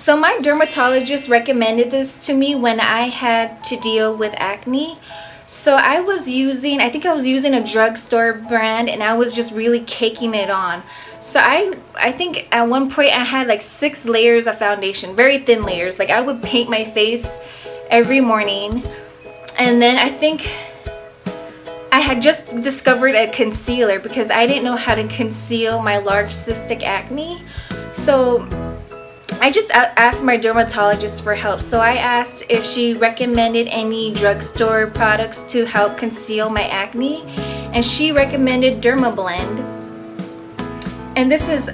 So my dermatologist recommended this to me when I had to deal with acne. So I think I was using a drugstore brand, and I was just really caking it on. So I think at one point I had like 6 layers of foundation, very thin layers. Like I would paint my face every morning. And then I think I had just discovered a concealer because I didn't know how to conceal my large cystic acne. So I just asked my dermatologist for help. So I asked if she recommended any drugstore products to help conceal my acne, and she recommended Dermablend. And this is,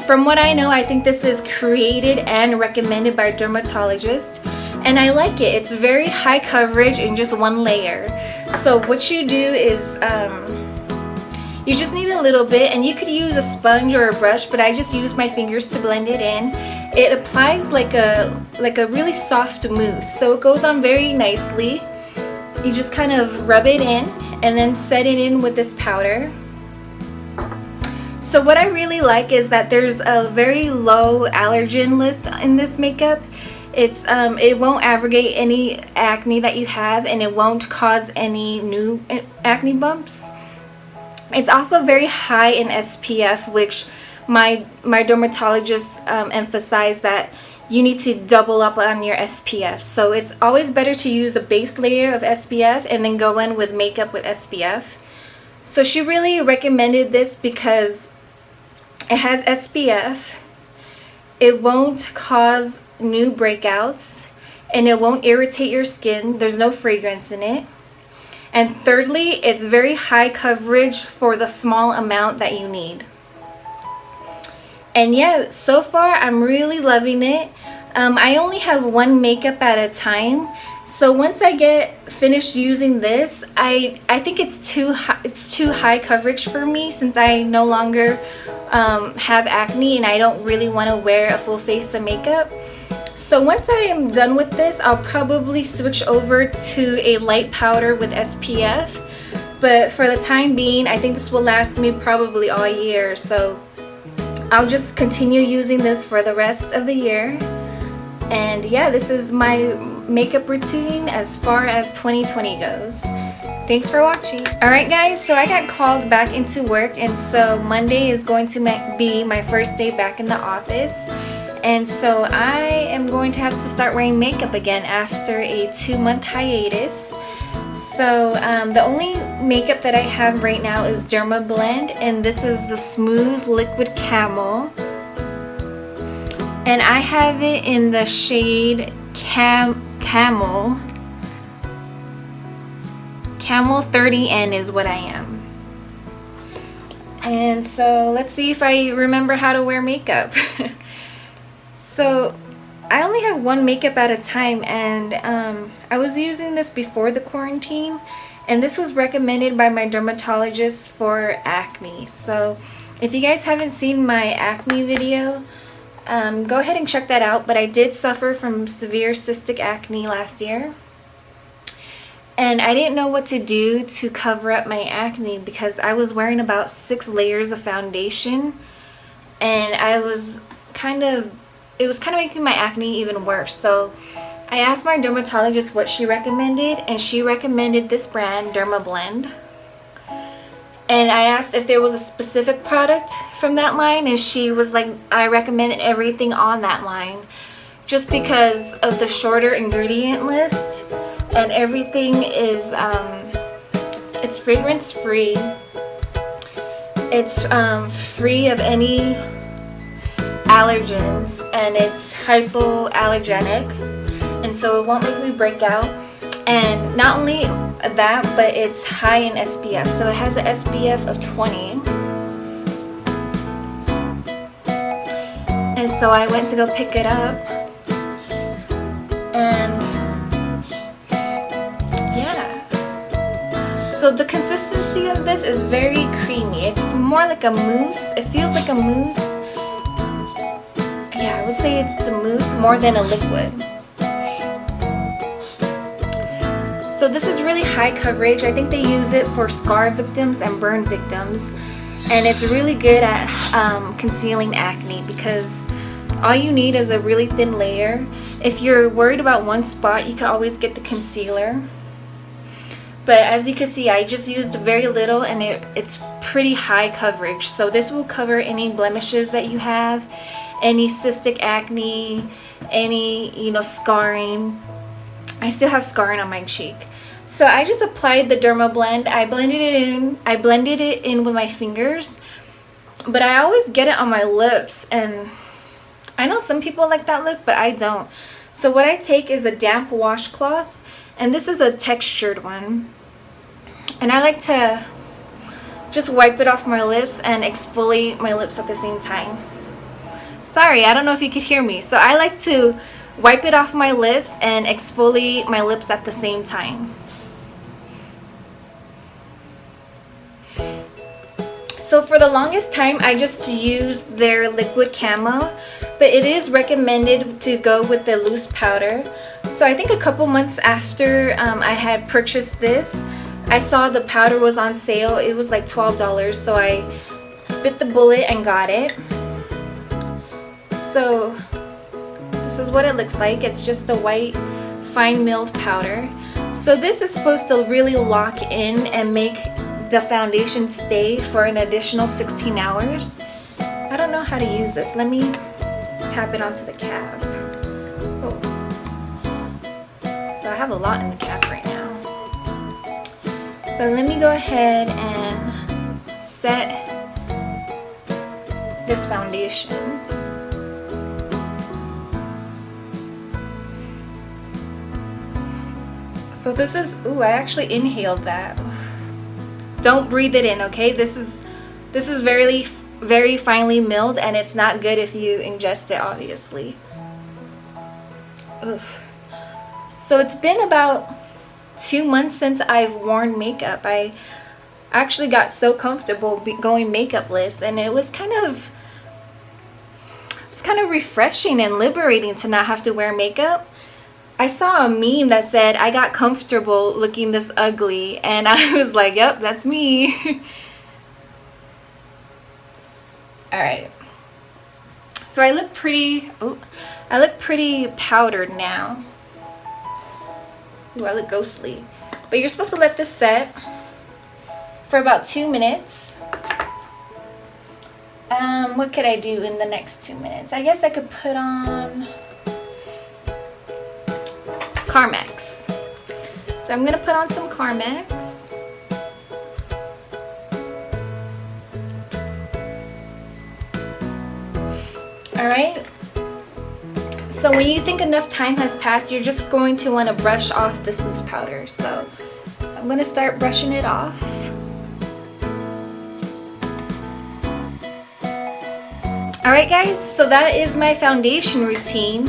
from what I know, I think this is created and recommended by a dermatologist, and I like it. It's very high coverage in just 1 layer. So what you do is, you just need a little bit, and you could use a sponge or a brush, but I just use my fingers to blend it in. It applies like a really soft mousse, so it goes on very nicely. You just kind of rub it in and then set it in with this powder. So what I really like is that there's a very low allergen list in this makeup. It won't aggravate any acne that you have, and it won't cause any new acne bumps. It's also very high in SPF, which my dermatologist emphasized that you need to double up on your SPF. So it's always better to use a base layer of SPF and then go in with makeup with SPF. So she really recommended this because it has SPF, it won't cause new breakouts, and it won't irritate your skin. There's no fragrance in it. And thirdly, it's very high coverage for the small amount that you need. And yeah, so far I'm really loving it. I only have 1 makeup at a time. So once I get finished using this, I think it's too high coverage for me, since I no longer have acne and I don't really want to wear a full face of makeup. So once I am done with this, I'll probably switch over to a light powder with SPF. But for the time being, I think this will last me probably all year. So I'll just continue using this for the rest of the year. And yeah, this is my makeup routine as far as 2020 goes. Thanks for watching. Alright guys, so I got called back into work, and so Monday is going to be my first day back in the office. And so I am going to have to start wearing makeup again after a 2-month hiatus. So the only makeup that I have right now is Dermablend, and this is the Smooth Liquid Camo. And I have it in the shade Camel. Camel 30N is what I am. And so let's see if I remember how to wear makeup. So I only have 1 makeup at a time, and I was using this before the quarantine, and this was recommended by my dermatologist for acne. So if you guys haven't seen my acne video, go ahead and check that out. But I did suffer from severe cystic acne last year, and I didn't know what to do to cover up my acne because I was wearing about 6 layers of foundation, and it was kind of making my acne even worse. So I asked my dermatologist what she recommended, and she recommended this brand, Dermablend. And I asked if there was a specific product from that line, and she was like, I recommended everything on that line just because of the shorter ingredient list, and everything is it's fragrance free, it's free of any allergens, and it's hypoallergenic, and so it won't make me break out. And not only that, but it's high in SPF, so it has an SPF of 20. And so I went to go pick it up, and yeah, so the consistency of this is very creamy. It's more like a mousse. It feels like a mousse. Yeah, I would say it's a mousse more than a liquid. So this is really high coverage. I think they use it for scar victims and burn victims, and it's really good at concealing acne because All you need is a really thin layer. If you're worried about one spot, you can always get the concealer. But as you can see, I just used very little, and it's pretty high coverage. So this will cover any blemishes that you have, any cystic acne, any, you know, scarring. I still have scarring on my cheek. So I just applied the Dermablend. I blended it in with my fingers, but I always get it on my lips, and I know some people like that look, but I don't. So what I take is a damp washcloth, and this is a textured one, and I like to just wipe it off my lips and exfoliate my lips at the same time. Sorry, I don't know if you could hear me. So I like to wipe it off my lips and exfoliate my lips at the same time. So for the longest time, I just used their liquid camo, but it is recommended to go with the loose powder. So I think a couple months after I had purchased this, I saw the powder was on sale. It was like $12, so I bit the bullet and got it. So this is what it looks like. It's just a white fine milled powder. So this is supposed to really lock in and make the foundation stay for an additional 16 hours. I don't know how to use this. Let me tap it onto the cap. Oh. So I have a lot in the cap right now. But let me go ahead and set this foundation. So this is, ooh, I actually inhaled that. Don't breathe it in, okay? This is very finely milled, and it's not good if you ingest it, obviously. Ugh. So it's been about 2 months since I've worn makeup. I actually got so comfortable going makeupless, and it was kind of refreshing and liberating to not have to wear makeup. I saw a meme that said I got comfortable looking this ugly, and I was like, yep, that's me. All right. So I look pretty powdered now. Ooh, I look ghostly. But you're supposed to let this set for about 2 minutes. What could I do in the next 2 minutes? I guess I could put on Carmex. So I'm gonna put on some Carmex. Alright. So when you think enough time has passed, you're just going to want to brush off this loose powder. So I'm gonna start brushing it off. Alright guys, so that is my foundation routine.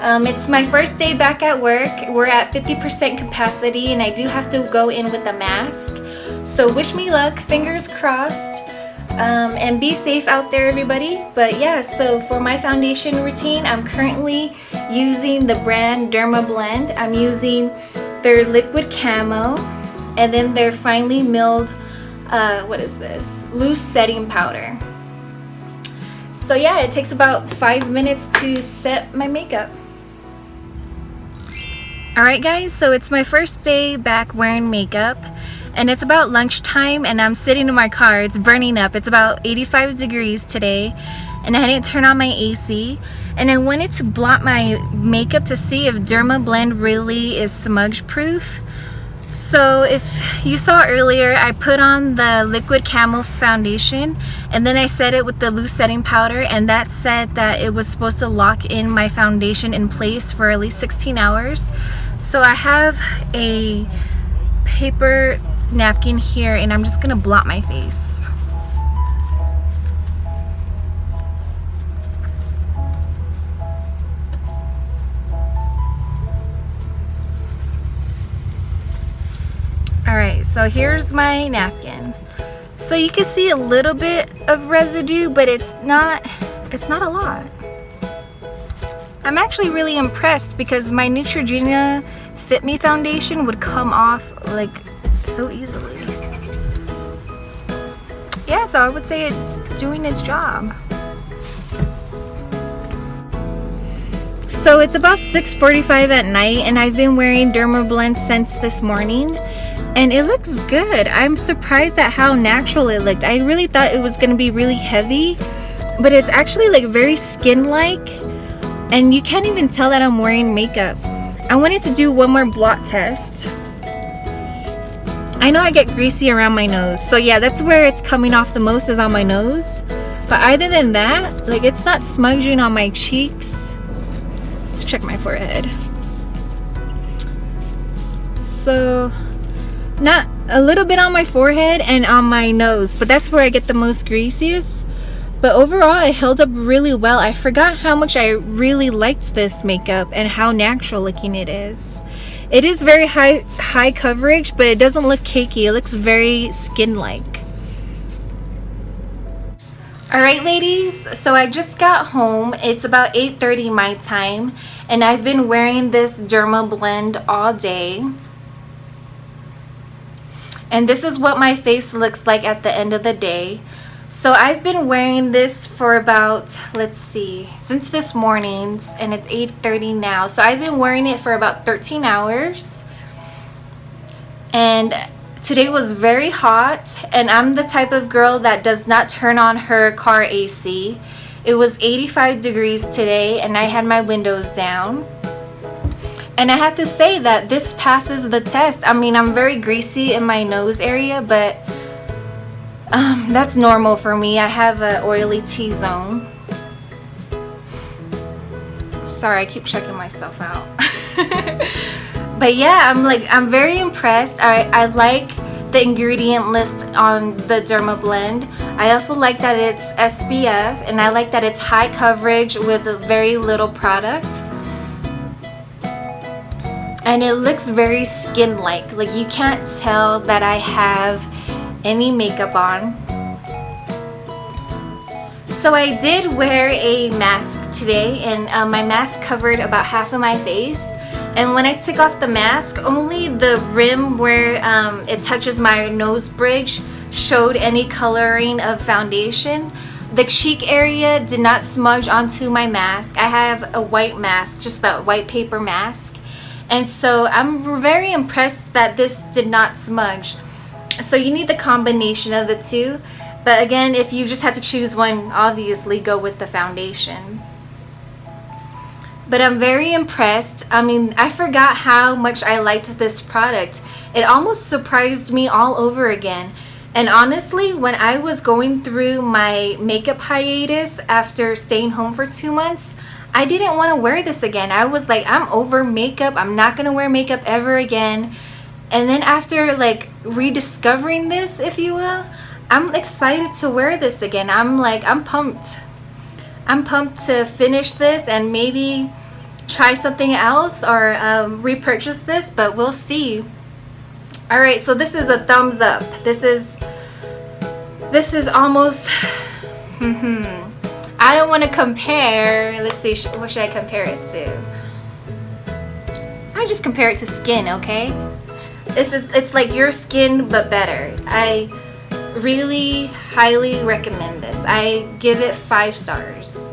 It's my first day back at work. We're at 50% capacity, and I do have to go in with a mask. So wish me luck, fingers crossed, and be safe out there, everybody. But yeah, so for my foundation routine, I'm currently using the brand Dermablend. I'm using their liquid camo, and then their finely milled, what is this? Loose setting powder. So yeah, it takes about 5 minutes to set my makeup. Alright guys, so it's my first day back wearing makeup, and it's about lunchtime, and I'm sitting in my car. It's burning up. It's about 85 degrees today, and I didn't turn on my AC, and I wanted to blot my makeup to see if Dermablend really is smudge proof. So if you saw earlier, I put on the liquid camo foundation, and then I set it with the loose setting powder, and that said that it was supposed to lock in my foundation in place for at least 16 hours. So I have a paper napkin here, and I'm just gonna blot my face. Alright, so here's my napkin. So you can see a little bit of residue, but it's not a lot. I'm actually really impressed because my Neutrogena Fit Me foundation would come off like so easily. Yeah, so I would say it's doing its job. So it's about 6:45 at night and I've been wearing Dermablend since this morning and it looks good. I'm surprised at how natural it looked. I really thought it was gonna be really heavy, but it's actually like very skin-like and you can't even tell that I'm wearing makeup. I wanted to do one more blot test. I know I get greasy around my nose, so yeah, that's where it's coming off the most, is on my nose. But other than that, like, it's not smudging on my cheeks. Let's check my forehead. So not a little bit on my forehead and on my nose, but that's where I get the most greasiest. But overall it held up really well. I forgot how much I really liked this makeup and how natural looking it is. It is very high coverage, but it doesn't look cakey. It looks very skin-like. Alright ladies, so I just got home. It's about 8:30 my time and I've been wearing this Dermablend all day. And this is what my face looks like at the end of the day. So I've been wearing this for about, let's see, since this morning, and it's 8:30 now. So I've been wearing it for about 13 hours. And today was very hot, and I'm the type of girl that does not turn on her car AC. It was 85 degrees today, and I had my windows down. And I have to say that this passes the test. I mean, I'm very greasy in my nose area, but that's normal for me. I have an oily T-zone. Sorry, I keep checking myself out. But yeah, I'm very impressed. I like the ingredient list on the Dermablend. I also like that it's SPF, and I like that it's high coverage with very little product. And it looks very skin-like. Like, you can't tell that I have any makeup on. So I did wear a mask today, and my mask covered about half of my face. And when I took off the mask, only the rim where it touches my nose bridge showed any coloring of foundation. The cheek area did not smudge onto my mask. I have a white mask, just that white paper mask. And so I'm very impressed that this did not smudge. So you need the combination of the two. But again, if you just had to choose one, obviously go with the foundation. But I'm very impressed. I mean, I forgot how much I liked this product. It almost surprised me all over again. And honestly, when I was going through my makeup hiatus after staying home for 2 months, I didn't want to wear this again. I was like, I'm over makeup. I'm not going to wear makeup ever again. And then after like rediscovering this, if you will, I'm excited to wear this again. I'm pumped. I'm pumped to finish this and maybe try something else or repurchase this, but we'll see. Alright, so this is a thumbs up. This is almost I don't want to compare. Let's see, what should I compare it to? I just compare it to skin, okay? It's like your skin but better. I really highly recommend this. I give it 5 stars.